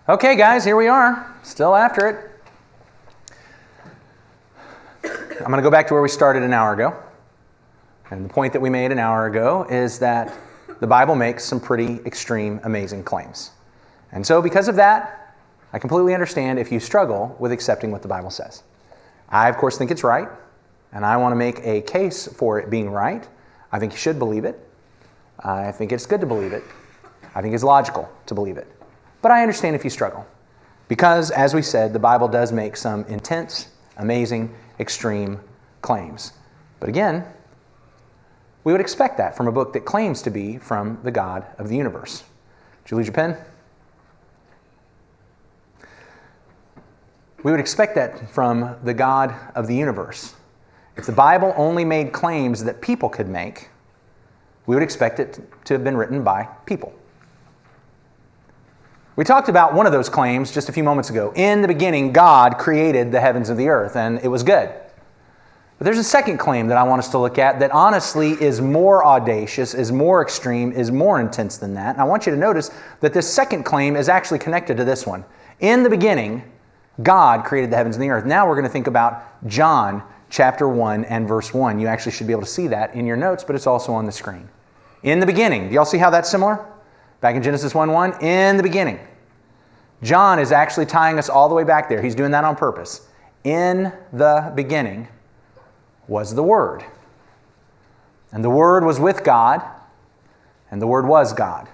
Okay, guys, here we are, still after it. I'm going to go back to where we started an hour ago. And the point that we made an hour ago is that the Bible makes some pretty extreme, amazing claims. And so because of that, I completely understand if you struggle with accepting what the Bible says. I, of course, think it's right, and I want to make a case for it being right. I think you should believe it. I think it's good to believe it. I think it's logical to believe it. But I understand if you struggle. Because, as we said, the Bible does make some intense, amazing, extreme claims. But again, we would expect that from a book that claims to be from the God of the universe. Did you lose your pen? We would expect that from the God of the universe. If the Bible only made claims that people could make, we would expect it to have been written by people. We talked about one of those claims just a few moments ago. In the beginning, God created the heavens and the earth, and it was good. But there's a second claim that I want us to look at that honestly is more audacious, is more extreme, is more intense than that. And I want you to notice that this second claim is actually connected to this one. In the beginning, God created the heavens and the earth. Now we're going to think about John chapter 1 and verse 1. You actually should be able to see that in your notes, but it's also on the screen. In the beginning. Do y'all see how that's similar? Back in Genesis 1:1, in the beginning. John is actually tying us all the way back there. He's doing that on purpose. In the beginning was the Word. And the Word was with God, and the Word was God.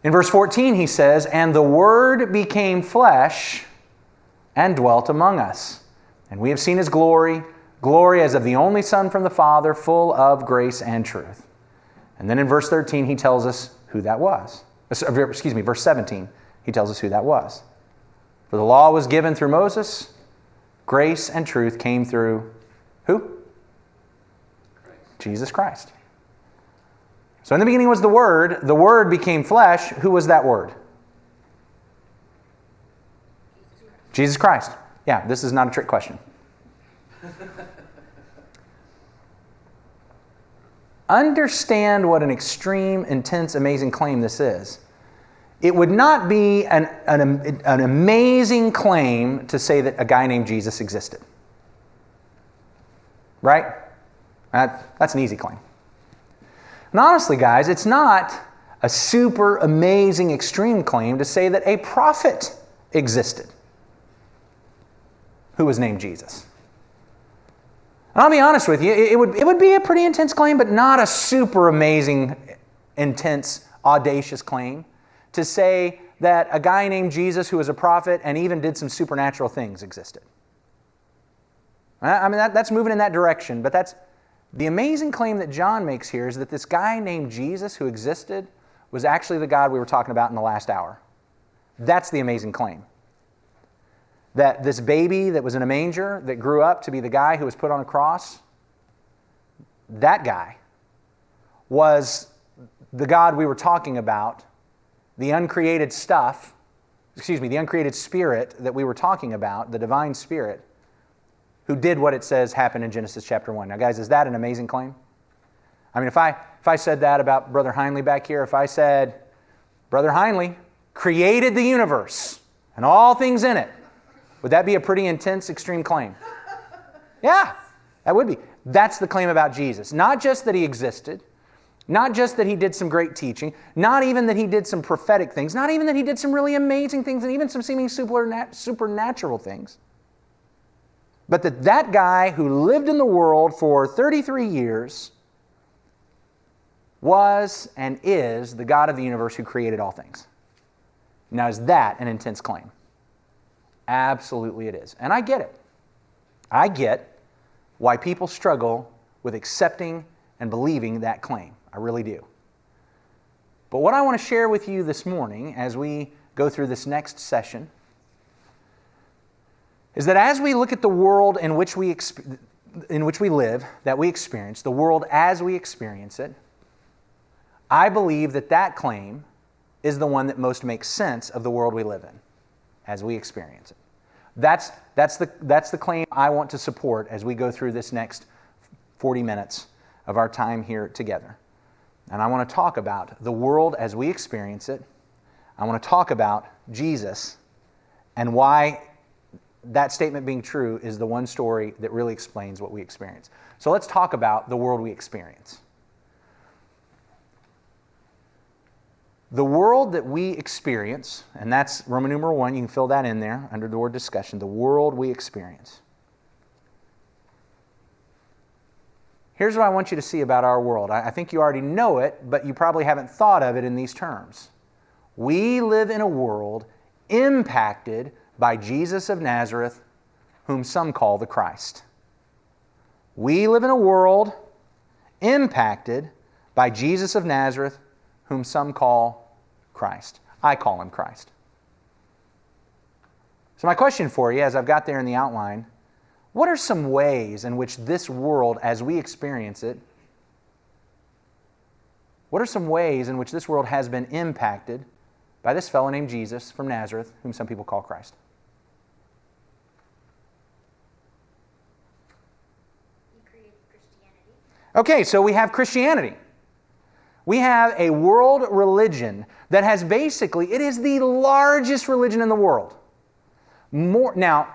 In verse 14 he says, and the Word became flesh and dwelt among us. And we have seen His glory, glory as of the only Son from the Father, full of grace and truth. And then in verse 13, he tells us who that was. Verse 17, he tells us who that was. For the law was given through Moses, grace and truth came through who? Christ. Jesus Christ. So in the beginning was the Word became flesh. Who was that Word? Jesus Christ. Yeah, this is not a trick question. Understand what an extreme, intense, amazing claim this is. It would not be an amazing claim to say that a guy named Jesus existed. Right? That's an easy claim. And honestly, guys, it's not a super amazing, extreme claim to say that a prophet existed who was named Jesus. And I'll be honest with you, it would be a pretty intense claim, but not a super amazing, intense, audacious claim to say that a guy named Jesus who was a prophet and even did some supernatural things existed. I mean, that's moving in that direction, but that's the amazing claim that John makes here is that this guy named Jesus who existed was actually the God we were talking about in the last hour. That's the amazing claim. That this baby that was in a manger that grew up to be the guy who was put on a cross, that guy was the God we were talking about, the uncreated the uncreated spirit that we were talking about, the divine spirit, who did what it says happened in Genesis chapter 1. Now, guys, is that an amazing claim? I mean, if I said that about Brother Heinley back here, if I said, Brother Heinley created the universe and all things in it, would that be a pretty intense, extreme claim? Yeah, that would be. That's the claim about Jesus. Not just that He existed, not just that He did some great teaching, not even that He did some prophetic things, not even that He did some really amazing things and even some seeming supernatural things, but that guy who lived in the world for 33 years was and is the God of the universe who created all things. Now, is that an intense claim? Absolutely it is. And I get it. I get why people struggle with accepting and believing that claim. I really do. But what I want to share with you this morning as we go through this next session is that as we look at the world in which we live, that we experience, the world as we experience it, I believe that claim is the one that most makes sense of the world we live in as we experience it. That's the claim I want to support as we go through this next 40 minutes of our time here together. And I want to talk about the world as we experience it. I want to talk about Jesus and why that statement being true is the one story that really explains what we experience. So let's talk about the world we experience. The world that we experience, and that's Roman numeral 1, you can fill that in there under the word discussion, the world we experience. Here's what I want you to see about our world. I think you already know it, but you probably haven't thought of it in these terms. We live in a world impacted by Jesus of Nazareth, whom some call the Christ. We live in a world impacted by Jesus of Nazareth, whom some call Christ. I call him Christ. So my question for you, as I've got there in the outline, what are some ways in which this world, as we experience it, what are some ways in which this world has been impacted by this fellow named Jesus from Nazareth, whom some people call Christ? Okay, so we have Christianity. We have a world religion that has basically, it is the largest religion in the world. Now,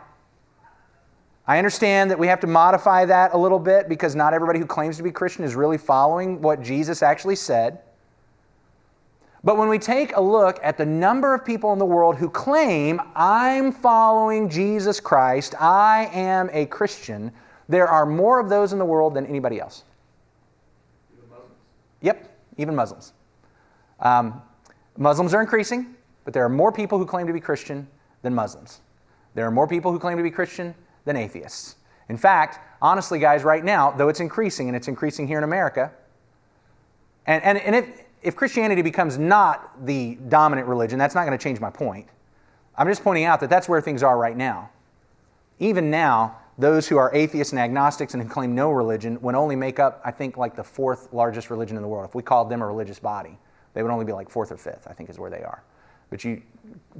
I understand that we have to modify that a little bit because not everybody who claims to be Christian is really following what Jesus actually said. But when we take a look at the number of people in the world who claim, I'm following Jesus Christ, I am a Christian, there are more of those in the world than anybody else. Yep, even Muslims. Muslims are increasing, but there are more people who claim to be Christian than Muslims. There are more people who claim to be Christian than atheists. In fact, honestly, guys, right now, though it's increasing, and it's increasing here in America, and if Christianity becomes not the dominant religion, that's not going to change my point. I'm just pointing out that that's where things are right now. Even now, those who are atheists and agnostics and who claim no religion would only make up, I think, like the 4th largest religion in the world. If we called them a religious body, they would only be like 4th or 5th, I think is where they are. But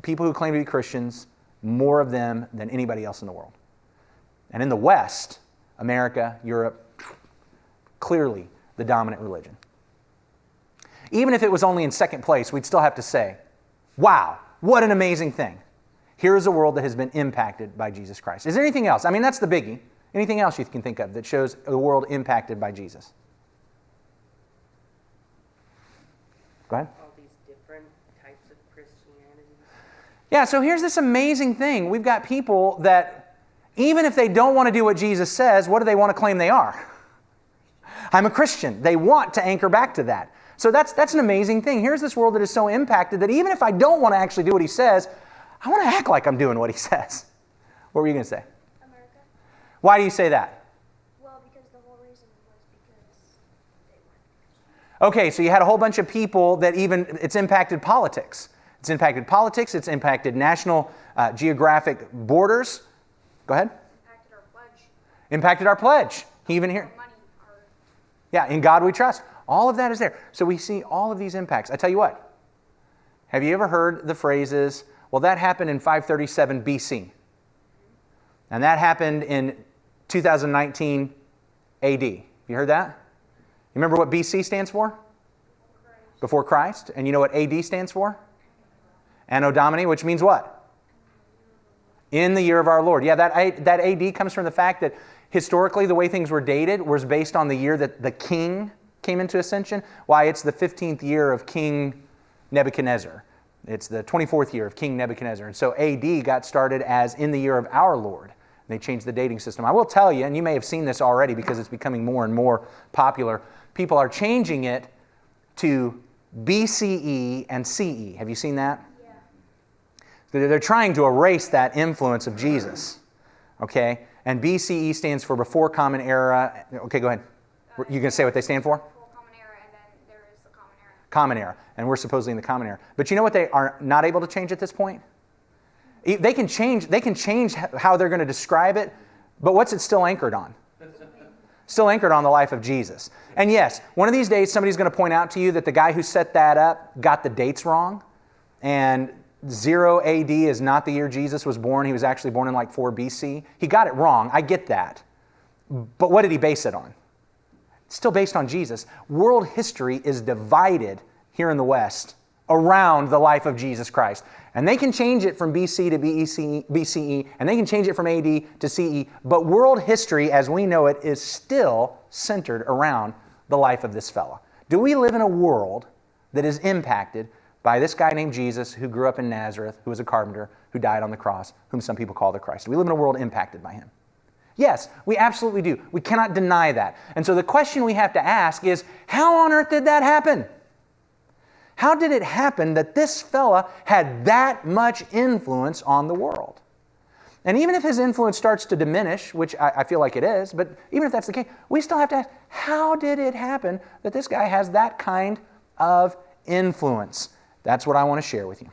people who claim to be Christians, more of them than anybody else in the world. And in the West, America, Europe, clearly the dominant religion. Even if it was only in second place, we'd still have to say, wow, what an amazing thing. Here is a world that has been impacted by Jesus Christ. Is there anything else? I mean, that's the biggie. Anything else you can think of that shows the world impacted by Jesus? Go ahead. All these different types of Christianity. Yeah, so here's this amazing thing. We've got people that, even if they don't want to do what Jesus says, what do they want to claim they are? I'm a Christian. They want to anchor back to that. So that's an amazing thing. Here's this world that is so impacted that even if I don't want to actually do what he says, I want to act like I'm doing what he says. What were you going to say? America. Why do you say that? Well, because the whole reason was because they weren't. Okay, so you had a whole bunch of people that it's impacted politics. It's impacted politics. It's impacted national geographic borders. Go ahead. Impacted our pledge. Impacted our pledge. Even here. Our money. Yeah, in God we trust. All of that is there. So we see all of these impacts. I tell you what. Have you ever heard the phrases, well, that happened in 537 BC. And that happened in 2019 AD. You heard that? You remember what BC stands for? Before Christ. And you know what AD stands for? Anno Domini, which means what? In the year of our Lord. Yeah, that AD comes from the fact that historically the way things were dated was based on the year that the king came into ascension. Why, it's the 15th year of King Nebuchadnezzar. It's the 24th year of King Nebuchadnezzar. And so AD got started as in the year of our Lord. They changed the dating system. I will tell you, and you may have seen this already because it's becoming more and more popular, people are changing it to BCE and CE. Have you seen that? Yeah. They're trying to erase that influence of Jesus. Okay? And BCE stands for before Common Era. Okay, go ahead. You going to say what they stand for? Full Common Era, and then there is the Common Era. Common Era. And we're supposedly in the Common Era. But you know what they are not able to change at this point? They can change how they're going to describe it, but what's it still anchored on? Still anchored on the life of Jesus. And yes, one of these days somebody's going to point out to you that the guy who set that up got the dates wrong, and 0 AD is not the year Jesus was born. He was actually born in like 4 BC. He got it wrong. I get that. But what did he base it on? It's still based on Jesus. World history is divided here in the West around the life of Jesus Christ. And they can change it from BC to BCE, and they can change it from AD to CE, but world history as we know it is still centered around the life of this fella. Do we live in a world that is impacted by this guy named Jesus who grew up in Nazareth, who was a carpenter, who died on the cross, whom some people call the Christ? Do we live in a world impacted by him? Yes, we absolutely do. We cannot deny that. And so the question we have to ask is, how on earth did that happen? How did it happen that this fella had that much influence on the world? And even if his influence starts to diminish, which I feel like it is, but even if that's the case, we still have to ask, how did it happen that this guy has that kind of influence? That's what I want to share with you.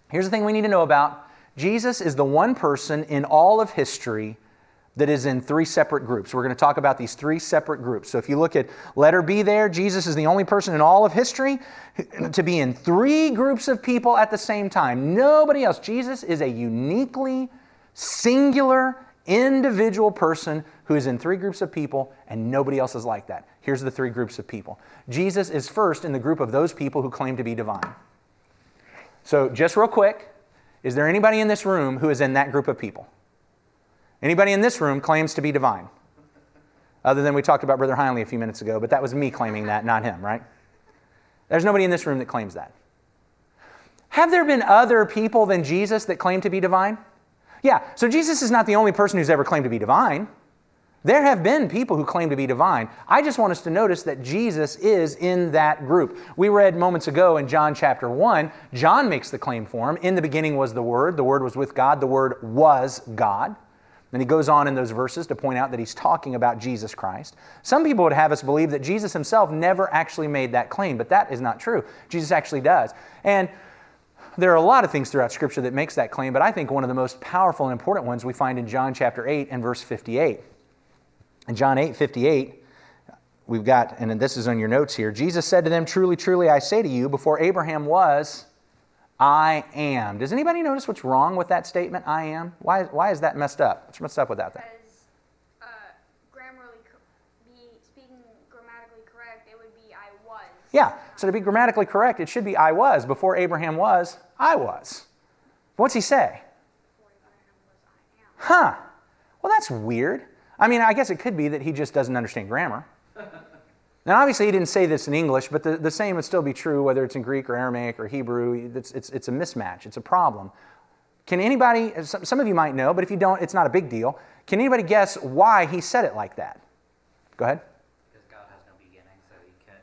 Here's the thing we need to know about. Jesus is the one person in all of history that is in three separate groups. We're going to talk about these three separate groups. So if you look at letter B there, Jesus is the only person in all of history to be in three groups of people at the same time. Nobody else. Jesus is a uniquely singular, individual person who is in three groups of people, and nobody else is like that. Here's the three groups of people. Jesus is first in the group of those people who claim to be divine. So just real quick, is there anybody in this room who is in that group of people? Anybody in this room claims to be divine? Other than we talked about Brother Heinley a few minutes ago, but that was me claiming that, not him, right? There's nobody in this room that claims that. Have there been other people than Jesus that claim to be divine? Yeah, so Jesus is not the only person who's ever claimed to be divine. There have been people who claim to be divine. I just want us to notice that Jesus is in that group. We read moments ago in John chapter 1, John makes the claim for him. In the beginning was the Word was with God, the Word was God. Then he goes on in those verses to point out that he's talking about Jesus Christ. Some people would have us believe that Jesus himself never actually made that claim, but that is not true. Jesus actually does. And there are a lot of things throughout Scripture that makes that claim, but I think one of the most powerful and important ones we find in John chapter 8 and verse 58. In John 8:58, we've got, and this is on your notes here, Jesus said to them, "Truly, truly, I say to you, before Abraham was, I am." Does anybody notice what's wrong with that statement, I am? Why is that messed up? What's messed up with that? Because speaking grammatically correct, it would be I was. Yeah, so to be grammatically correct, it should be I was. Before Abraham was, I was. What's he say? Before Abraham was, I am. Huh. Well, that's weird. I mean, I guess it could be that he just doesn't understand grammar. Now, obviously, he didn't say this in English, but the same would still be true whether it's in Greek or Aramaic or Hebrew. It's a mismatch. It's a problem. Can anybody, some of you might know, but if you don't, it's not a big deal. Can anybody guess why he said it like that? Go ahead. Because God has no beginning, so he couldn't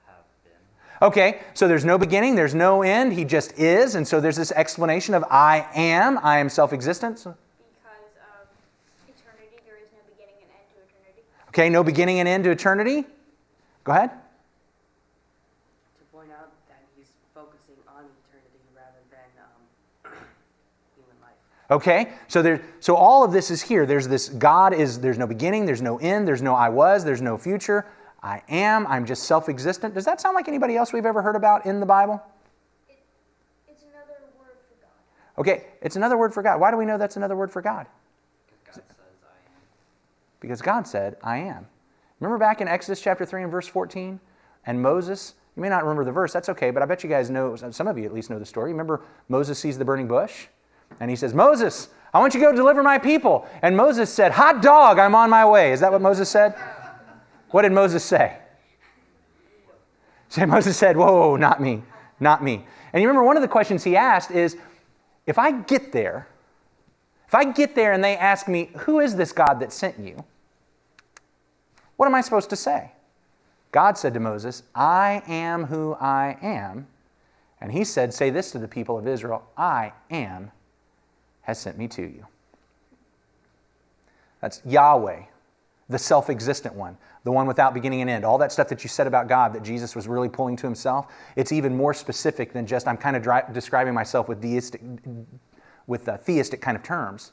have been. Okay, so there's no beginning, there's no end, he just is, and so there's this explanation of I am self-existent. Because of eternity, there is no beginning and end to eternity. Okay, no beginning and end to eternity. Go ahead. To point out that he's focusing on eternity rather than human life. Okay, so all of this is here. There's no beginning, there's no end, there's no I was, there's no future. I am, I'm just self-existent. Does that sound like anybody else we've ever heard about in the Bible? It's another word for God. Okay, it's another word for God. Why do we know that's another word for God? Because God says I am. Because God said, I am. Remember back in Exodus chapter 3 and verse 14? And Moses, you may not remember the verse, that's okay, but I bet you guys know, some of you at least know the story. Remember Moses sees the burning bush? And he says, Moses, I want you to go deliver my people. And Moses said, hot dog, I'm on my way. Is that what Moses said? What did Moses say? Moses said, whoa, not me, not me. And you remember one of the questions he asked is, if I get there and they ask me, who is this God that sent you? What am I supposed to say? God said to Moses, I am who I am. And he said, say this to the people of Israel, I am has sent me to you. That's Yahweh, the self-existent one, the one without beginning and end. All that stuff that you said about God that Jesus was really pulling to himself, it's even more specific than just I'm kind of describing myself with theistic kind of terms.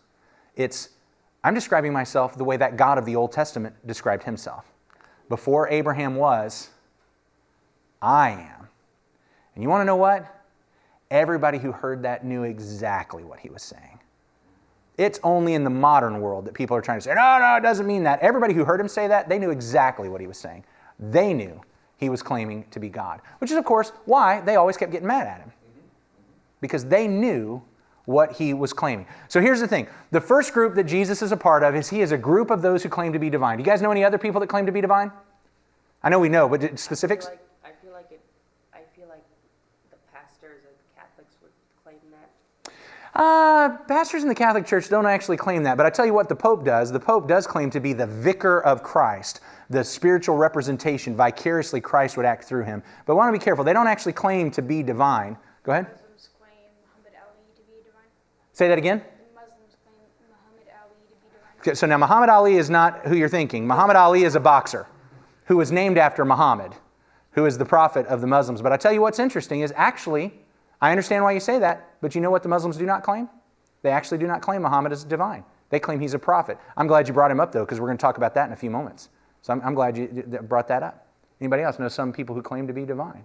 I'm describing myself the way that God of the Old Testament described himself. Before Abraham was, I am. And you want to know what? Everybody who heard that knew exactly what he was saying. It's only in the modern world that people are trying to say, no, it doesn't mean that. Everybody who heard him say that, they knew exactly what he was saying. They knew he was claiming to be God. Which is, of course, why they always kept getting mad at him. Because they knew what he was claiming. So here's the thing. The first group that Jesus is a part of is he is a group of those who claim to be divine. Do you guys know any other people that claim to be divine? I know we know, but specifics? I feel like the pastors of the Catholics would claim that. Pastors in the Catholic Church don't actually claim that, but I tell you what the Pope does. The Pope does claim to be the vicar of Christ, the spiritual representation. Vicariously, Christ would act through him. But I want to be careful. They don't actually claim to be divine. Go ahead. Muslims claim Muhammad Ali to be divine. Say that again. The Muslims claim Muhammad Ali to be divine. Okay, so now Muhammad Ali is not who you're thinking. Muhammad Ali is a boxer who was named after Muhammad, who is the prophet of the Muslims. But I tell you what's interesting is actually, I understand why you say that, but you know what the Muslims do not claim? They actually do not claim Muhammad as divine. They claim he's a prophet. I'm glad you brought him up, though, because we're going to talk about that in a few moments. So I'm glad you brought that up. Anybody else know some people who claim to be divine?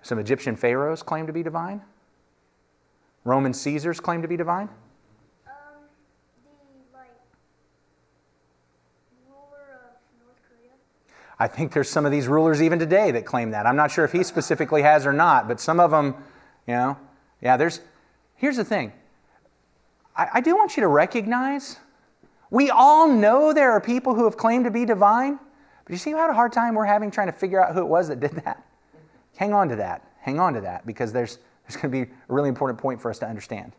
Some Egyptian pharaohs claim to be divine? Roman Caesars claim to be divine? The ruler of North Korea. I think there's some of these rulers even today that claim that. I'm not sure if he specifically has or not, but some of them, yeah, here's the thing. I do want you to recognize, we all know there are people who have claimed to be divine, but you see how hard time we're having trying to figure out who it was that did that? Hang on to that, because there's going to be a really important point for us to understand.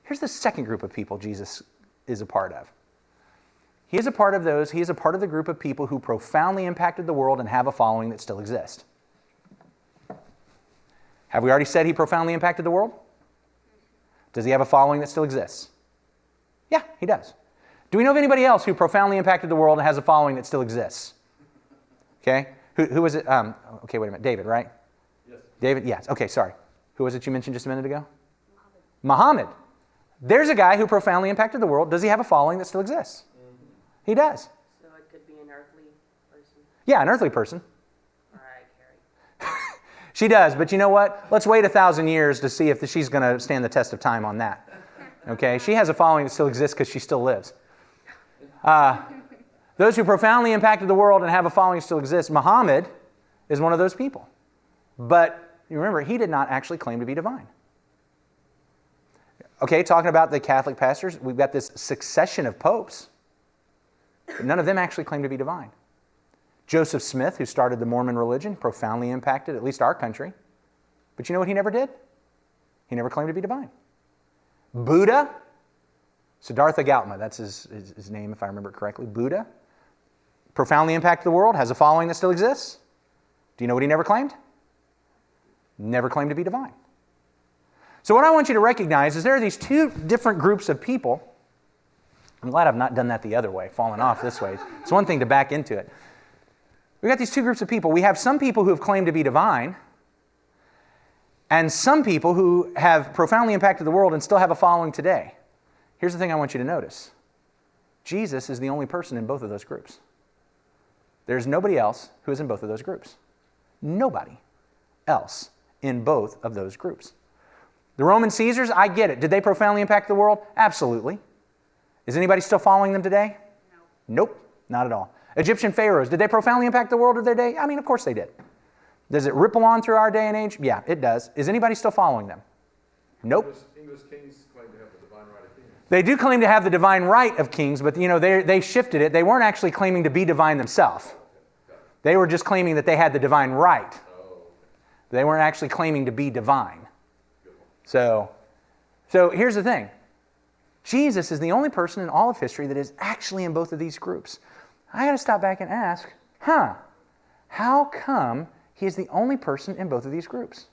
Here's the second group of people Jesus is a part of. He is a part of the group of people who profoundly impacted the world and have a following that still exists. Have we already said he profoundly impacted the world? Does he have a following that still exists? Yeah, he does. Do we know of anybody else who profoundly impacted the world and has a following that still exists? Okay. Who was it? Okay, wait a minute. David, right? Yes. David, yes. Okay, sorry. Who was it you mentioned just a minute ago? Muhammad. There's a guy who profoundly impacted the world. Does he have a following that still exists? Mm-hmm. He does. So it could be an earthly person. Yeah, an earthly person. Mariah Carey. She does, but you know what? Let's wait 1,000 years to see if she's going to stand the test of time on that. Okay? She has a following that still exists because she still lives. Those who profoundly impacted the world and have a following that still exists, Muhammad is one of those people. But you remember, he did not actually claim to be divine. Okay, talking about the Catholic pastors, we've got this succession of popes, but none of them actually claim to be divine. Joseph Smith, who started the Mormon religion, profoundly impacted at least our country. But you know what he never did? He never claimed to be divine. Buddha, Siddhartha Gautama, that's his name if I remember it correctly. Buddha, profoundly impacted the world, has a following that still exists. Do you know what he never claimed? Never claimed to be divine. So what I want you to recognize is there are these two different groups of people. I'm glad I've not done that the other way, fallen off this way. It's one thing to back into it. We've got these two groups of people. We have some people who have claimed to be divine, and some people who have profoundly impacted the world and still have a following today. Here's the thing I want you to notice. Jesus is the only person in both of those groups. There's nobody else who is in both of those groups. Nobody else in both of those groups. The Roman Caesars, I get it. Did they profoundly impact the world? Absolutely. Is anybody still following them today? No. Nope, not at all. Egyptian pharaohs, did they profoundly impact the world of their day? I mean, of course they did. Does it ripple on through our day and age? Yeah, it does. Is anybody still following them? Nope. English kings claim to have the divine right of kings. They do claim to have the divine right of kings, but they shifted it. They weren't actually claiming to be divine themselves. They were just claiming that they had the divine right. They weren't actually claiming to be divine. So here's the thing. Jesus is the only person in all of history that is actually in both of these groups. I got to stop back and ask, how come he is the only person in both of these groups?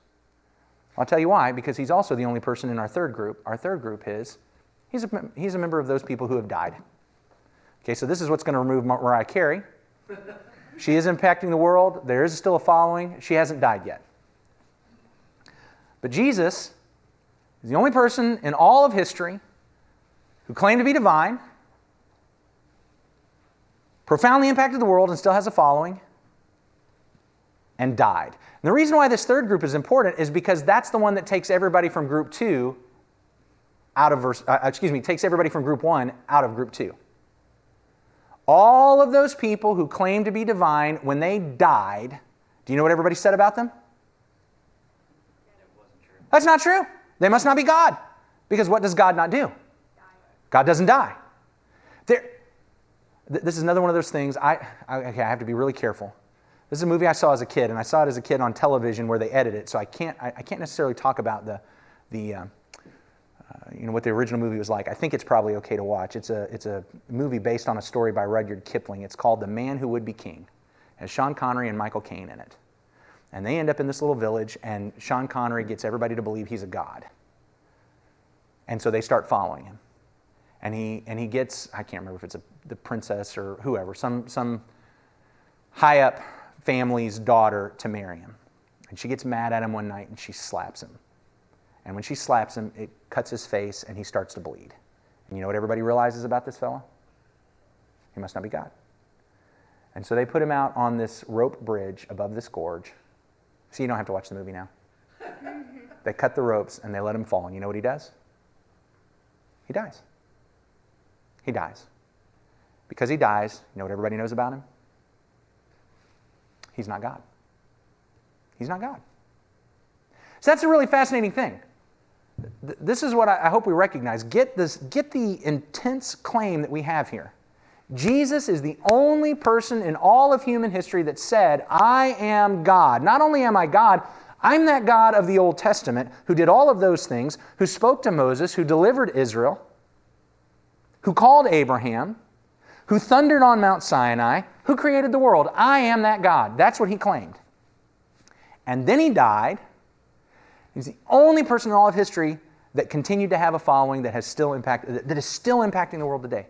I'll tell you why, because he's also the only person in our third group. Our third group is, he's a member of those people who have died. Okay, so this is what's going to remove Mariah Carey. She is impacting the world. There is still a following. She hasn't died yet. But Jesus is the only person in all of history who claimed to be divine, profoundly impacted the world and still has a following, and died. And the reason why this third group is important is because that's the one that takes everybody from group 2 out of takes everybody from group 1 out of group 2. All of those people who claimed to be divine, when they died, do you know what everybody said about them? It wasn't true. That's not true. They must not be God. Because what does God not do? God doesn't die. This is another one of those things, I have to be really careful. This is a movie I saw as a kid, and I saw it as a kid on television where they edit it, so I can't necessarily talk about what the original movie was like. I think it's probably okay to watch. It's a movie based on a story by Rudyard Kipling. It's called The Man Who Would Be King. It has Sean Connery and Michael Caine in it. And they end up in this little village, and Sean Connery gets everybody to believe he's a god. And so they start following him. And he gets, I can't remember if it's the princess or whoever, some high up family's daughter to marry him. And she gets mad at him one night and she slaps him. And when she slaps him, it cuts his face and he starts to bleed. And you know what everybody realizes about this fellow? He must not be God. And so they put him out on this rope bridge above this gorge. See, you don't have to watch the movie now. They cut the ropes and they let him fall. And you know what he does? He dies. He dies. Because he dies, you know what everybody knows about him? He's not God. He's not God. So that's a really fascinating thing. This is what I hope we recognize. Get the intense claim that we have here. Jesus is the only person in all of human history that said, I am God. Not only am I God, I'm that God of the Old Testament who did all of those things, who spoke to Moses, who delivered Israel, who called Abraham, who thundered on Mount Sinai, who created the world. I am that God. That's what he claimed. And then he died. He's the only person in all of history that continued to have a following that is still impacting the world today.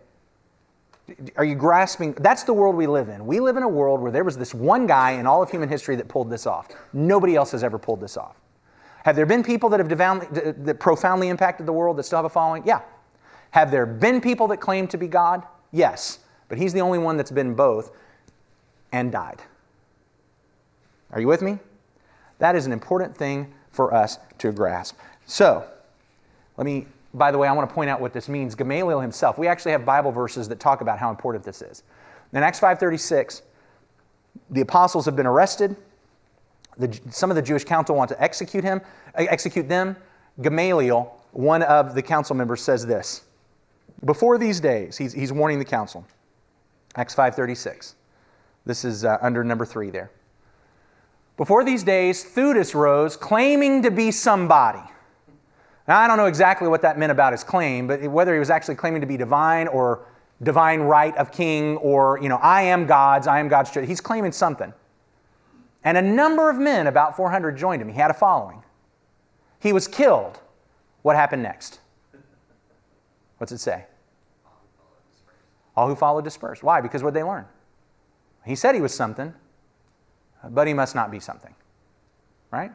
Are you grasping? That's the world we live in. We live in a world where there was this one guy in all of human history that pulled this off. Nobody else has ever pulled this off. Have there been people that profoundly impacted the world that still have a following? Yeah. Have there been people that claim to be God? Yes. But he's the only one that's been both and died. Are you with me? That is an important thing for us to grasp. So, by the way, I want to point out what this means. Gamaliel himself, we actually have Bible verses that talk about how important this is. In Acts 5:36, the apostles have been arrested. Some of the Jewish council want to execute them. Gamaliel, one of the council members, says this. Before these days, he's warning the council. Acts 5:36. This is under number 3 there. Before these days, Theudas rose, claiming to be somebody. Now, I don't know exactly what that meant about his claim, but whether he was actually claiming to be divine or divine right of king or, I am God's church. He's claiming something. And a number of men, about 400, joined him. He had a following. He was killed. What happened next? What's it say? All who followed dispersed. Why? Because what did they learn? He said he was something, but he must not be something. Right?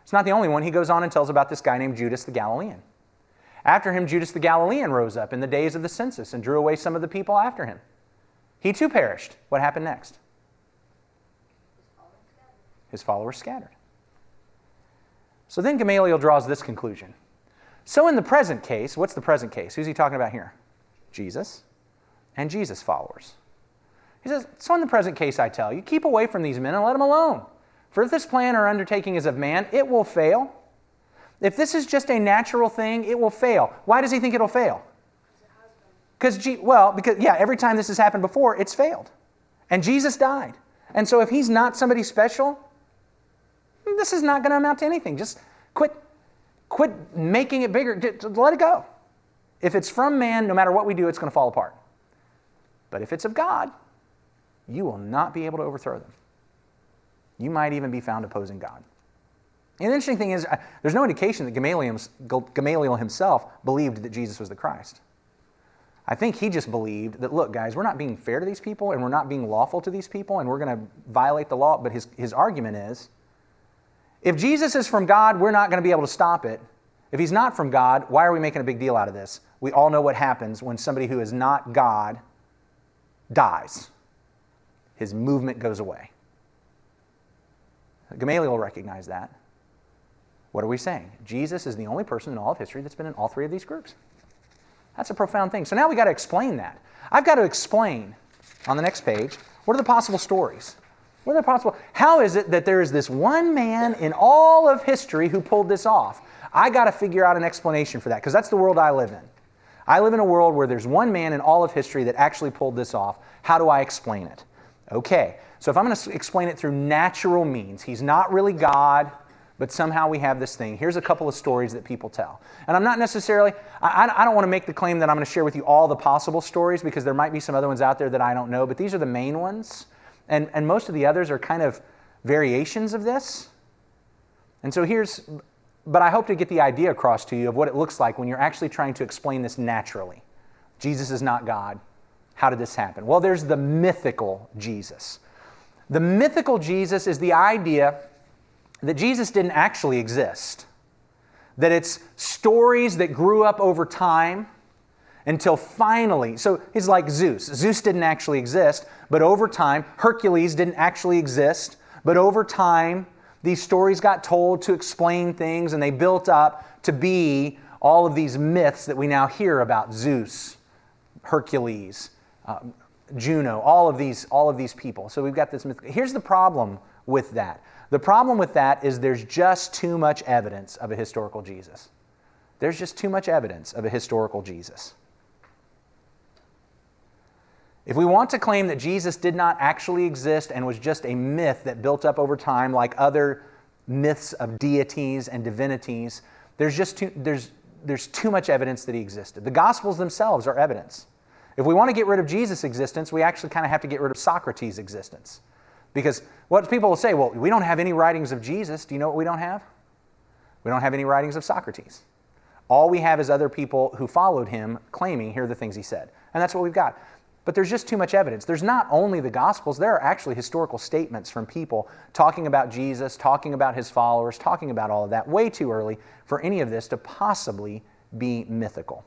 It's not the only one. He goes on and tells about this guy named Judas the Galilean. After him, Judas the Galilean rose up in the days of the census and drew away some of the people after him. He too perished. What happened next? His followers scattered. So then Gamaliel draws this conclusion. So in the present case, what's the present case? Who's he talking about here? Jesus and Jesus' followers. He says, so in the present case, I tell you, keep away from these men and let them alone. For if this plan or undertaking is of man, it will fail. If this is just a natural thing, it will fail. Why does he think it'll fail? Because every time this has happened before, it's failed. And Jesus died. And so if he's not somebody special, this is not going to amount to anything. Just quit making it bigger. Just let it go. If it's from man, no matter what we do, it's going to fall apart. But if it's of God, you will not be able to overthrow them. You might even be found opposing God. And the interesting thing is, there's no indication that Gamaliel himself believed that Jesus was the Christ. I think he just believed that, look, guys, we're not being fair to these people, and we're not being lawful to these people, and we're going to violate the law. But his argument is, if Jesus is from God, we're not going to be able to stop it. If he's not from God, why are we making a big deal out of this? We all know what happens when somebody who is not God dies. His movement goes away. Gamaliel recognized that. What are we saying? Jesus is the only person in all of history that's been in all 3 of these groups. That's a profound thing. So now we got to explain that. I've got to explain on the next page, what are the possible stories? What are the possible? How is it that there is this one man in all of history who pulled this off? I got to figure out an explanation for that, because that's the world I live in. I live in a world where there's one man in all of history that actually pulled this off. How do I explain it? Okay, so if I'm going to explain it through natural means, he's not really God, but somehow we have this thing. Here's a couple of stories that people tell. And I'm not necessarily, I don't want to make the claim that I'm going to share with you all the possible stories, because there might be some other ones out there that I don't know, but these are the main ones. And most of the others are kind of variations of this. And so but I hope to get the idea across to you of what it looks like when you're actually trying to explain this naturally. Jesus is not God. How did this happen? Well, there's the mythical Jesus. The mythical Jesus is the idea that Jesus didn't actually exist. That it's stories that grew up over time until finally, so he's like Zeus. Zeus didn't actually exist, but over time, Hercules didn't actually exist, but over time, these stories got told to explain things, and they built up to be all of these myths that we now hear about: Zeus, Hercules, Juno, all of these people. So we've got this myth. Here's the problem with that. The problem with that is there's just too much evidence of a historical Jesus. There's just too much evidence of a historical Jesus. If we want to claim that Jesus did not actually exist and was just a myth that built up over time like other myths of deities and divinities, there's too much evidence that he existed. The Gospels themselves are evidence. If we want to get rid of Jesus' existence, we actually kind of have to get rid of Socrates' existence. Because what people will say, well, we don't have any writings of Jesus. Do you know what we don't have? We don't have any writings of Socrates. All we have is other people who followed him claiming, here are the things he said. And that's what we've got. But there's just too much evidence. There's not only the Gospels, there are actually historical statements from people talking about Jesus, talking about his followers, talking about all of that, way too early for any of this to possibly be mythical.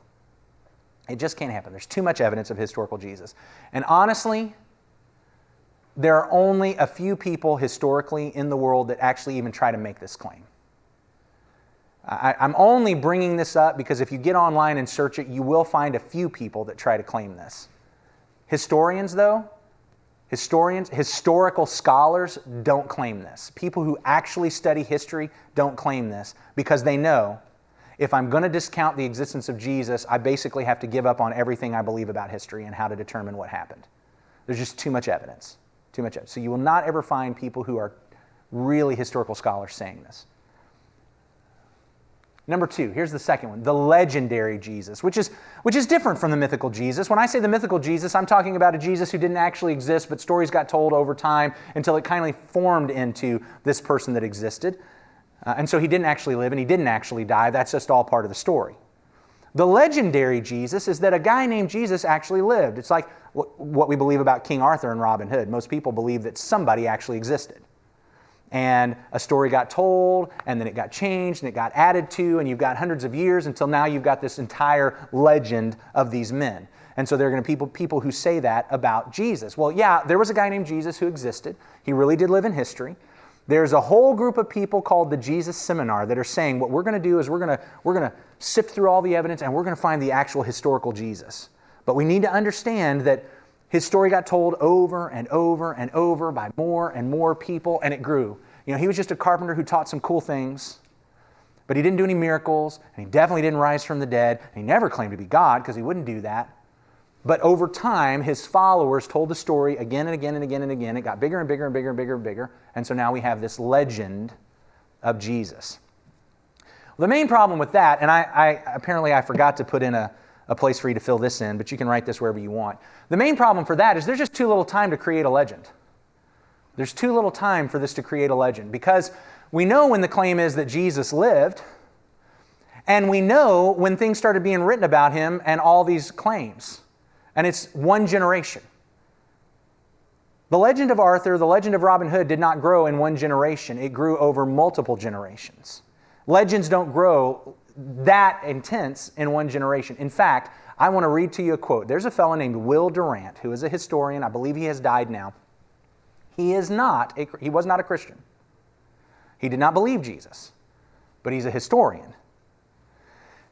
It just can't happen. There's too much evidence of historical Jesus. And honestly, there are only a few people historically in the world that actually even try to make this claim. I'm only bringing this up because if you get online and search it, you will find a few people that try to claim this. Historians, though, historical scholars don't claim this. People who actually study history don't claim this because they know if I'm going to discount the existence of Jesus, I basically have to give up on everything I believe about history and how to determine what happened. There's just too much evidence. Too much evidence. So you will not ever find people who are really historical scholars saying this. Number two, here's the second one, the legendary Jesus, which is different from the mythical Jesus. When I say the mythical Jesus, I'm talking about a Jesus who didn't actually exist, but stories got told over time until it kindly formed into this person that existed. And so he didn't actually live and he didn't actually die. That's just all part of the story. The legendary Jesus is that a guy named Jesus actually lived. It's like what we believe about King Arthur and Robin Hood. Most people believe that somebody actually existed. And a story got told, and then it got changed, and it got added to, and you've got hundreds of years until now you've got this entire legend of these men. And so there are going to be people who say that about Jesus. Well, yeah, there was a guy named Jesus who existed. He really did live in history. There's a whole group of people called the Jesus Seminar that are saying what we're going to do is we're going to sift through all the evidence and we're going to find the actual historical Jesus. But we need to understand that his story got told over and over and over by more and more people, and it grew. You know, he was just a carpenter who taught some cool things, but he didn't do any miracles, and he definitely didn't rise from the dead, and he never claimed to be God because he wouldn't do that. But over time, his followers told the story again and again and again and again. It got bigger and bigger and bigger and bigger and bigger, and so now we have this legend of Jesus. The main problem with that, and I forgot to put in a place for you to fill this in, but you can write this wherever you want. The main problem for that is there's just too little time to create a legend. There's too little time for this to create a legend because we know when the claim is that Jesus lived, and we know when things started being written about him and all these claims. And it's one generation. The legend of Arthur, the legend of Robin Hood did not grow in one generation. It grew over multiple generations. Legends don't grow that intense in one generation. In fact, I want to read to you a quote. There's a fellow named Will Durant who is a historian. I believe he has died now. He was not a Christian. He did not believe Jesus, but he's a historian.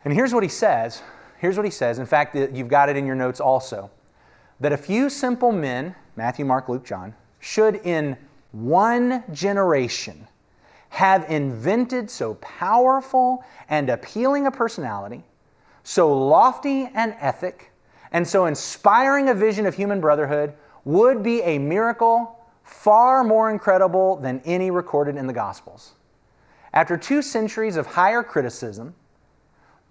And here's what he says. In fact, you've got it in your notes also. that a few simple men, Matthew, Mark, Luke, John, should in one generation have invented so powerful and appealing a personality, so lofty an ethic, and so inspiring a vision of human brotherhood would be a miracle far more incredible than any recorded in the Gospels. After 2 centuries of higher criticism,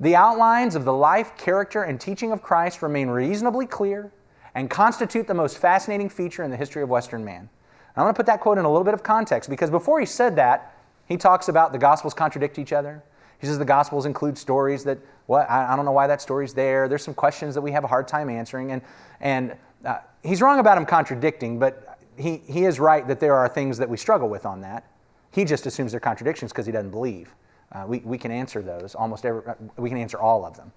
the outlines of the life, character, and teaching of Christ remain reasonably clear and constitute the most fascinating feature in the history of Western man. I'm going to put that quote in a little bit of context, because before he said that, he talks about the Gospels contradict each other. He says the Gospels include stories that, I don't know why that story's there. There's some questions that we have a hard time answering. And he's wrong about them contradicting, but he is right that there are things that we struggle with on that. He just assumes they're contradictions because he doesn't believe. We can answer those, we can answer all of them,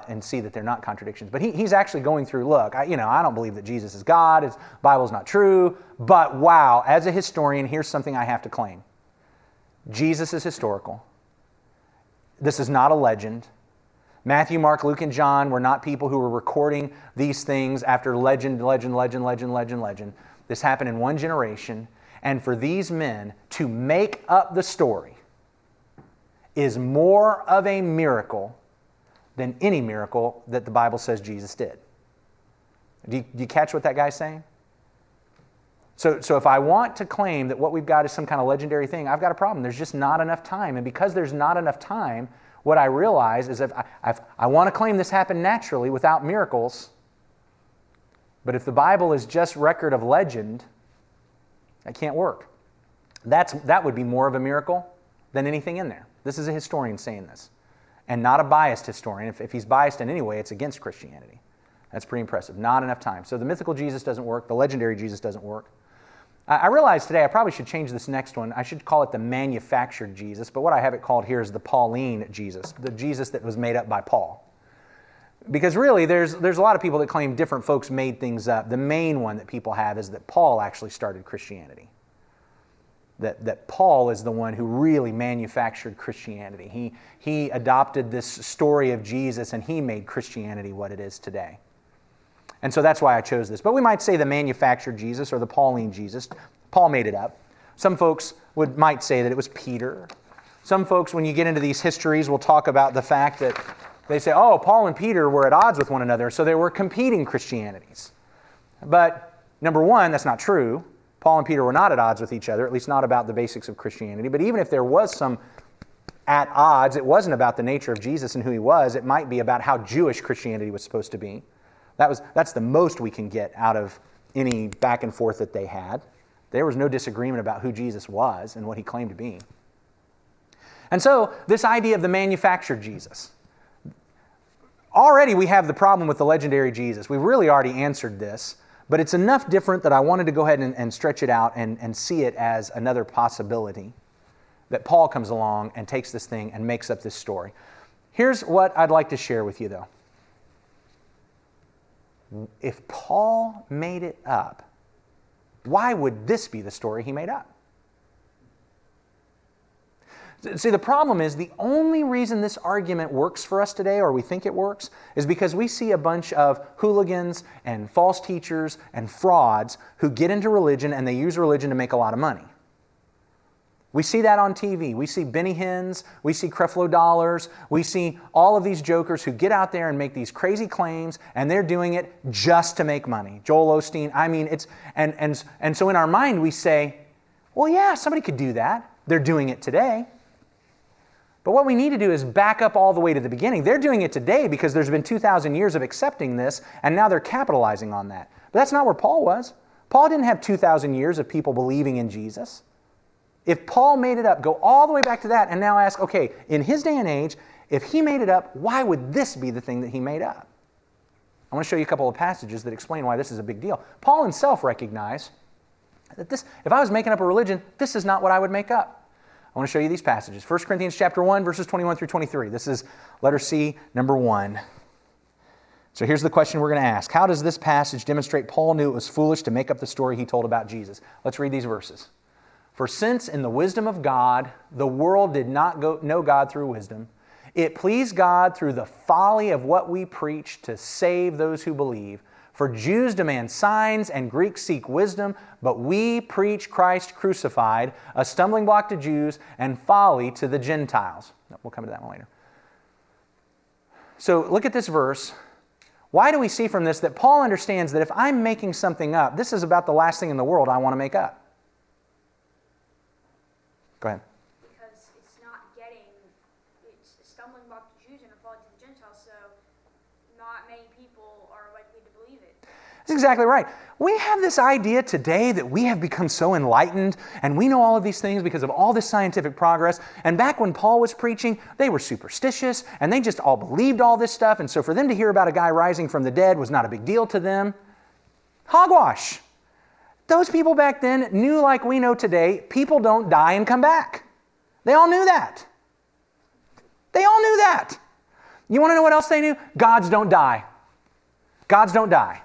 and see that they're not contradictions. But he's actually going through, look, I don't believe that Jesus is God, the Bible's not true, but wow, as a historian, here's something I have to claim. Jesus is historical. This is not a legend. Matthew, Mark, Luke, and John were not people who were recording these things after legend. This happened in one generation, and for these men to make up the story is more of a miracle than any miracle that the Bible says Jesus did. Do you catch what that guy's saying? So if I want to claim that what we've got is some kind of legendary thing, I've got a problem. There's just not enough time. And because there's not enough time, what I realize is if I want to claim this happened naturally without miracles, but if the Bible is just record of legend, that can't work. That would be more of a miracle than anything in there. This is a historian saying this, and not a biased historian. If he's biased in any way, it's against Christianity. That's pretty impressive. Not enough time. So the mythical Jesus doesn't work. The legendary Jesus doesn't work. I realized today I probably should change this next one. I should call it the manufactured Jesus, but what I have it called here is the Pauline Jesus, the Jesus that was made up by Paul. Because really, there's a lot of people that claim different folks made things up. The main one that people have is that Paul actually started Christianity. That Paul is the one who really manufactured Christianity. He adopted this story of Jesus and he made Christianity what it is today. And so that's why I chose this. But we might say the manufactured Jesus or the Pauline Jesus. Paul made it up. Some folks might say that it was Peter. Some folks, when you get into these histories, will talk about the fact that they say, oh, Paul and Peter were at odds with one another, so they were competing Christianities. But number one, that's not true. Paul and Peter were not at odds with each other, at least not about the basics of Christianity. But even if there was some at odds, it wasn't about the nature of Jesus and who he was. It might be about how Jewish Christianity was supposed to be. That's the most we can get out of any back and forth that they had. There was no disagreement about who Jesus was and what he claimed to be. And so this idea of the manufactured Jesus. Already we have the problem with the legendary Jesus. We've really already answered this, but it's enough different that I wanted to go ahead and stretch it out and see it as another possibility that Paul comes along and takes this thing and makes up this story. Here's what I'd like to share with you, though. If Paul made it up, why would this be the story he made up? See, the problem is the only reason this argument works for us today, or we think it works, is because we see a bunch of hooligans and false teachers and frauds who get into religion and they use religion to make a lot of money. We see that on TV. We see Benny Hinn's, we see Creflo Dollars, we see all of these jokers who get out there and make these crazy claims, and they're doing it just to make money. Joel Osteen, and so in our mind we say, well, yeah, somebody could do that. They're doing it today. But what we need to do is back up all the way to the beginning. They're doing it today because there's been 2,000 years of accepting this, and now they're capitalizing on that. But that's not where Paul was. Paul didn't have 2,000 years of people believing in Jesus. If Paul made it up, go all the way back to that and now ask, okay, in his day and age, if he made it up, why would this be the thing that he made up? I want to show you a couple of passages that explain why this is a big deal. Paul himself recognized that if I was making up a religion, this is not what I would make up. I want to show you these passages. 1 Corinthians chapter 1, verses 21 through 23. This is letter C, number 1. So here's the question we're going to ask. How does this passage demonstrate Paul knew it was foolish to make up the story he told about Jesus? Let's read these verses. For since in the wisdom of God, the world did not know God through wisdom, it pleased God through the folly of what we preach to save those who believe. For Jews demand signs and Greeks seek wisdom, but we preach Christ crucified, a stumbling block to Jews and folly to the Gentiles. We'll come to that one later. So look at this verse. Why do we see from this that Paul understands that if I'm making something up, this is about the last thing in the world I want to make up? Go ahead. Because it's a stumbling block to Jews and a fall to the Gentiles, so not many people are likely to believe it. That's exactly right. We have this idea today that we have become so enlightened and we know all of these things because of all this scientific progress. And back when Paul was preaching, they were superstitious and they just all believed all this stuff. And so for them to hear about a guy rising from the dead was not a big deal to them. Hogwash. Those people back then knew, like we know today, people don't die and come back. They all knew that. They all knew that. You want to know what else they knew? Gods don't die. Gods don't die.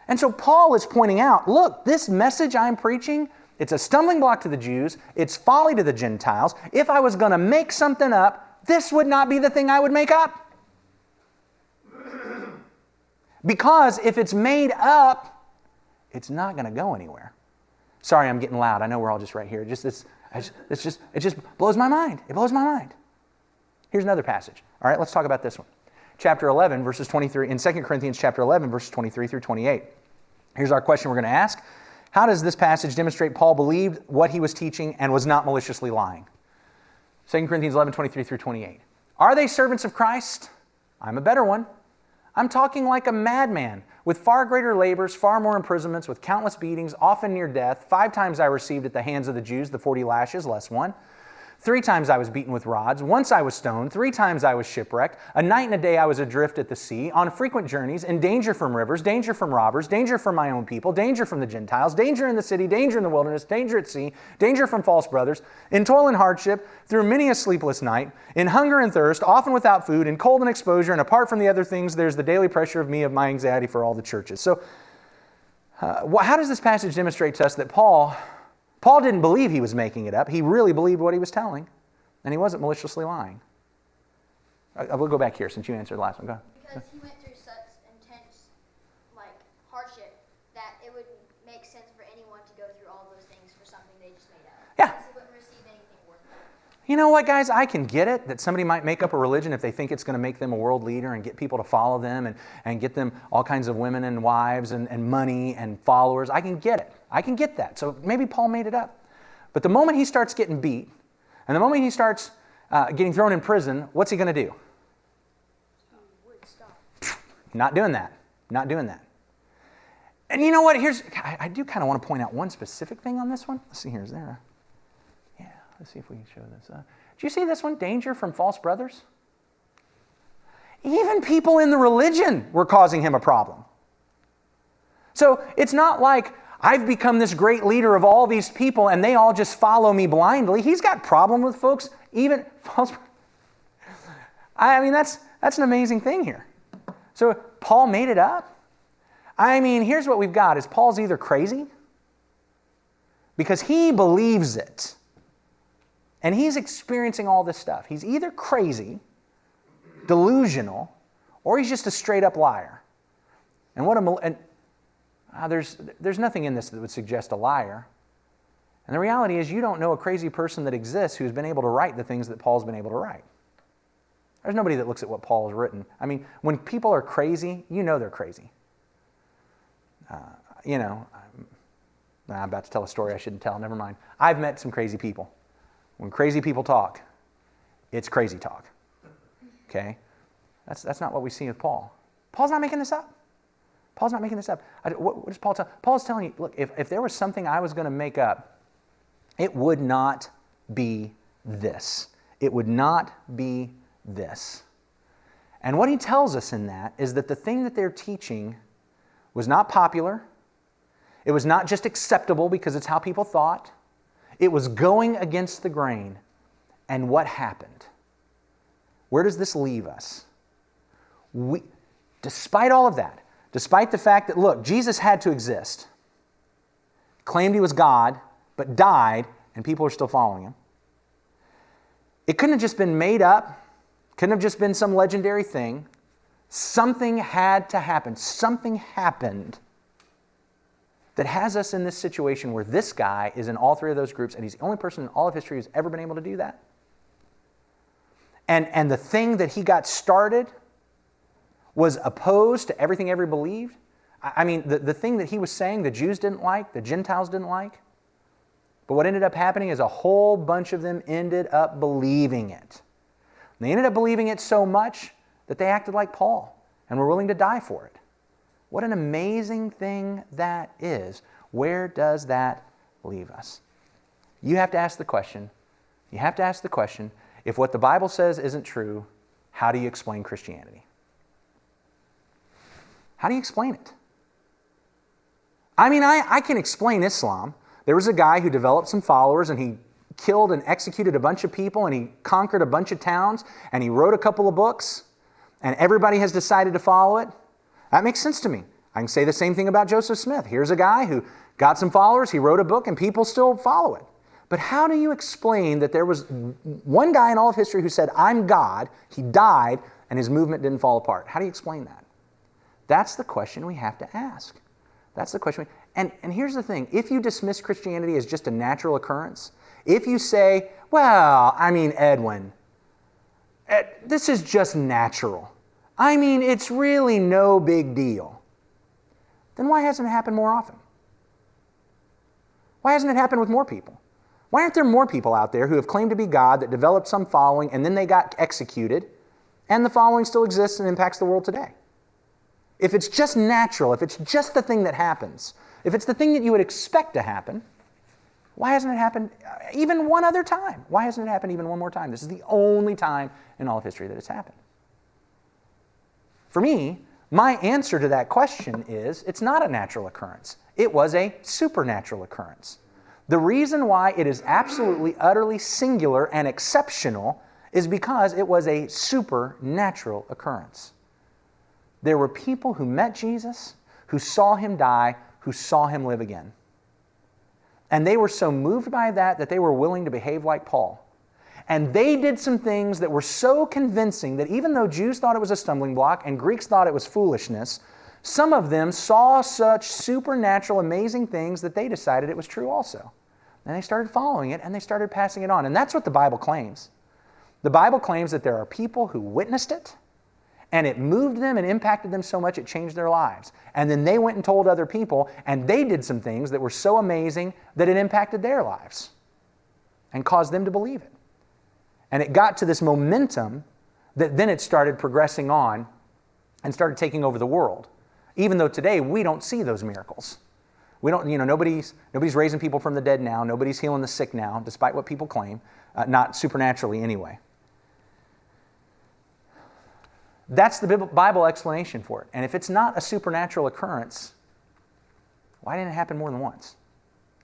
And so Paul is pointing out, look, this message I'm preaching, it's a stumbling block to the Jews, it's folly to the Gentiles. If I was going to make something up, this would not be the thing I would make up. Because if it's made up, it's not going to go anywhere. Sorry, I'm getting loud. I know we're all just right here. It just blows my mind. It blows my mind. Here's another passage. All right, let's talk about this one. Chapter 11, verses 23, in 2 Corinthians chapter 11, verses 23 through 28. Here's our question we're going to ask. How does this passage demonstrate Paul believed what he was teaching and was not maliciously lying? 2 Corinthians 11, 23 through 28. Are they servants of Christ? I'm a better one. I'm talking like a madman, with far greater labors, far more imprisonments, with countless beatings, often near death. 5 times I received at the hands of the Jews the 40 lashes, less one. 3 times I was beaten with rods. Once I was stoned. 3 times I was shipwrecked. A night and a day I was adrift at the sea, on frequent journeys, in danger from rivers, danger from robbers, danger from my own people, danger from the Gentiles, danger in the city, danger in the wilderness, danger at sea, danger from false brothers, in toil and hardship, through many a sleepless night, in hunger and thirst, often without food, in cold and exposure, and apart from the other things, there's the daily pressure of my anxiety for all the churches. So, how does this passage demonstrate to us that Paul didn't believe he was making it up. He really believed what he was telling, and he wasn't maliciously lying. I will go back here since you answered the last one. Go ahead. Because he went through such intense, hardship that it would make sense for anyone to go through all those things for something they just made up. Yeah. Because he wouldn't receive anything worth it. You know what, guys? I can get it that somebody might make up a religion if they think it's going to make them a world leader and get people to follow them and get them all kinds of women and wives and money and followers. I can get it. I can get that. So maybe Paul made it up. But the moment he starts getting beat and the moment he starts getting thrown in prison, what's he going to do? Would stop. Not doing that. Not doing that. And you know what? I do kind of want to point out one specific thing on this one. Let's see here. Is there a... Yeah, let's see if we can show this. Do you see this one? Danger from false brothers? Even people in the religion were causing him a problem. So it's not like I've become this great leader of all these people and they all just follow me blindly. He's got problem with folks, even false. I mean, that's an amazing thing here. So Paul made it up. I mean, here's what we've got is Paul's either crazy because he believes it and he's experiencing all this stuff. He's either crazy, delusional, or he's just a straight up liar. And there's nothing in this that would suggest a liar. And the reality is you don't know a crazy person that exists who's been able to write the things that Paul's been able to write. There's nobody that looks at what Paul has written. I mean, when people are crazy, you know they're crazy. I'm about to tell a story I shouldn't tell. Never mind. I've met some crazy people. When crazy people talk, it's crazy talk. Okay? That's not what we see with Paul. Paul's not making this up. Paul's not making this up. What does Paul tell? Paul's telling you, look, if there was something I was going to make up, it would not be this. It would not be this. And what he tells us in that is that the thing that they're teaching was not popular. It was not just acceptable because it's how people thought. It was going against the grain. And what happened? Where does this leave us? Despite all of that, despite the fact that, look, Jesus had to exist, claimed he was God, but died, and people are still following him. It couldn't have just been made up, couldn't have just been some legendary thing. Something had to happen. Something happened that has us in this situation where this guy is in all three of those groups, and he's the only person in all of history who's ever been able to do that. And the thing that he got started was opposed to everything he ever believed. I mean, the thing that he was saying the Jews didn't like, the Gentiles didn't like. But what ended up happening is a whole bunch of them ended up believing it. And they ended up believing it so much that they acted like Paul and were willing to die for it. What an amazing thing that is. Where does that leave us? You have to ask the question. If what the Bible says isn't true, how do you explain Christianity? How do you explain it? I mean, I can explain Islam. There was a guy who developed some followers, and he killed and executed a bunch of people, and he conquered a bunch of towns, and he wrote a couple of books, and everybody has decided to follow it. That makes sense to me. I can say the same thing about Joseph Smith. Here's a guy who got some followers, he wrote a book, and people still follow it. But how do you explain that there was one guy in all of history who said, I'm God, he died, and his movement didn't fall apart? How do you explain that? That's the question we have to ask. That's the question. And here's the thing. If you dismiss Christianity as just a natural occurrence, if you say, well, I mean, Edwin, this is just natural. I mean, it's really no big deal. Then why hasn't it happened more often? Why hasn't it happened with more people? Why aren't there more people out there who have claimed to be God that developed some following and then they got executed and the following still exists and impacts the world today? If it's just natural, if it's just the thing that happens, if it's the thing that you would expect to happen, why hasn't it happened even one other time? Why hasn't it happened even one more time? This is the only time in all of history that it's happened. For me, my answer to that question is it's not a natural occurrence. It was a supernatural occurrence. The reason why it is absolutely, utterly singular and exceptional is because it was a supernatural occurrence. There were people who met Jesus, who saw him die, who saw him live again. And they were so moved by that they were willing to behave like Paul. And they did some things that were so convincing that even though Jews thought it was a stumbling block and Greeks thought it was foolishness, some of them saw such supernatural, amazing things that they decided it was true also. And they started following it and they started passing it on. And that's what the Bible claims. The Bible claims that there are people who witnessed it, and it moved them and impacted them so much it changed their lives. And then they went and told other people, and they did some things that were so amazing that it impacted their lives and caused them to believe it. And it got to this momentum that then it started progressing on and started taking over the world. Even though today we don't see those miracles. We don't, nobody's raising people from the dead now. Nobody's healing the sick now, despite what people claim. Not supernaturally anyway. That's the Bible explanation for it. And if it's not a supernatural occurrence, why didn't it happen more than once?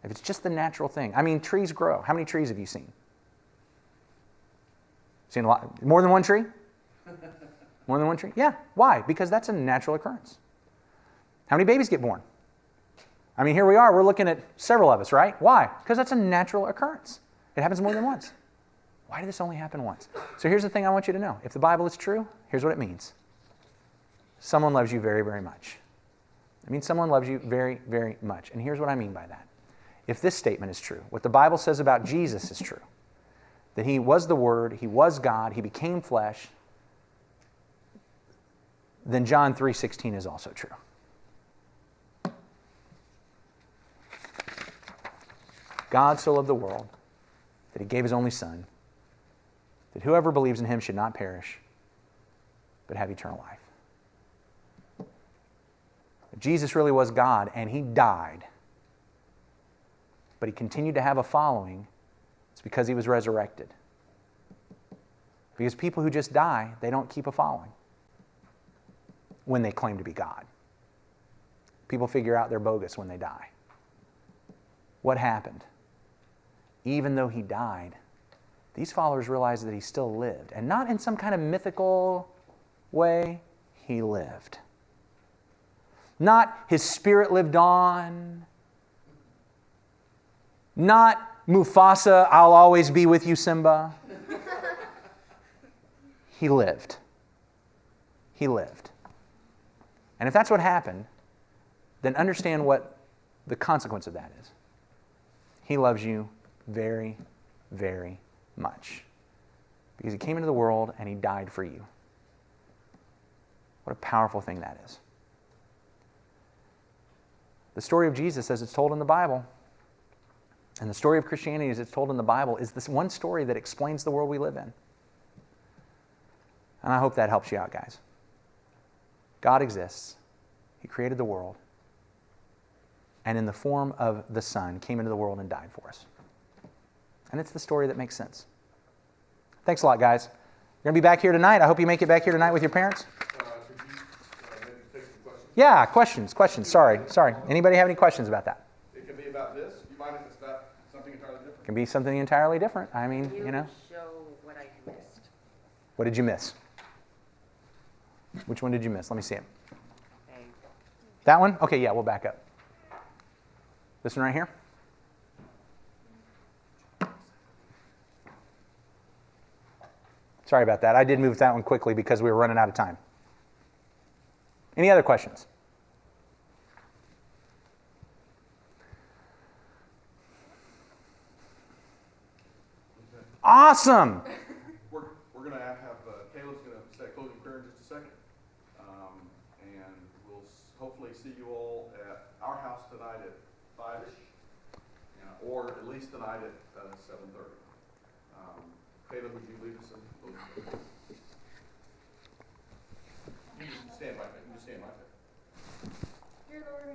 If it's just the natural thing. I mean, trees grow. How many trees have you seen? Seen a lot? More than one tree? More than one tree? Yeah. Why? Because that's a natural occurrence. How many babies get born? I mean, here we are. We're looking at several of us, right? Why? Because that's a natural occurrence. It happens more than once. Why did this only happen once? So here's the thing I want you to know. If the Bible is true, here's what it means. Someone loves you very, very much. It means someone loves you very, very much. And here's what I mean by that. If this statement is true, what the Bible says about Jesus is true, that he was the Word, he was God, he became flesh, then John 3:16 is also true. God so loved the world that he gave his only Son, that whoever believes in him should not perish, but have eternal life. Jesus really was God, and he died. But he continued to have a following. It's because he was resurrected. Because people who just die, they don't keep a following when they claim to be God. People figure out they're bogus when they die. What happened? Even though he died, these followers realized that he still lived. And not in some kind of mythical way, he lived. Not his spirit lived on. Not Mufasa, I'll always be with you, Simba. He lived. He lived. And if that's what happened, then understand what the consequence of that is. He loves you very, very much. Because he came into the world and he died for you. What a powerful thing that is. The story of Jesus, as it's told in the Bible, and the story of Christianity as it's told in the Bible, is this one story that explains the world we live in. And I hope that helps you out, guys. God exists. He created the world. And in the form of the Son, came into the world and died for us. And it's the story that makes sense. Thanks a lot, guys. You're going to be back here tonight. I hope you make it back here tonight with your parents. Could you maybe take some questions? Yeah, questions. Sorry. Anybody have any questions about that? It can be about this. You mind if it's about something entirely different? It can be something entirely different. I mean, Can you know. show what I missed? What did you miss? Which one did you miss? Let me see it. Okay. That one? Okay, yeah, we'll back up. This one right here? Sorry about that. I did move that one quickly because we were running out of time. Any other questions? Awesome! We're going to have Caleb's going to say a closing prayer in just a second. And we'll hopefully see you all at our house tonight at 5-ish. Or at least tonight at 7:30. Caleb, would you lead us in closing prayer? You just stand right there. You just stand right there. Dear Lord, we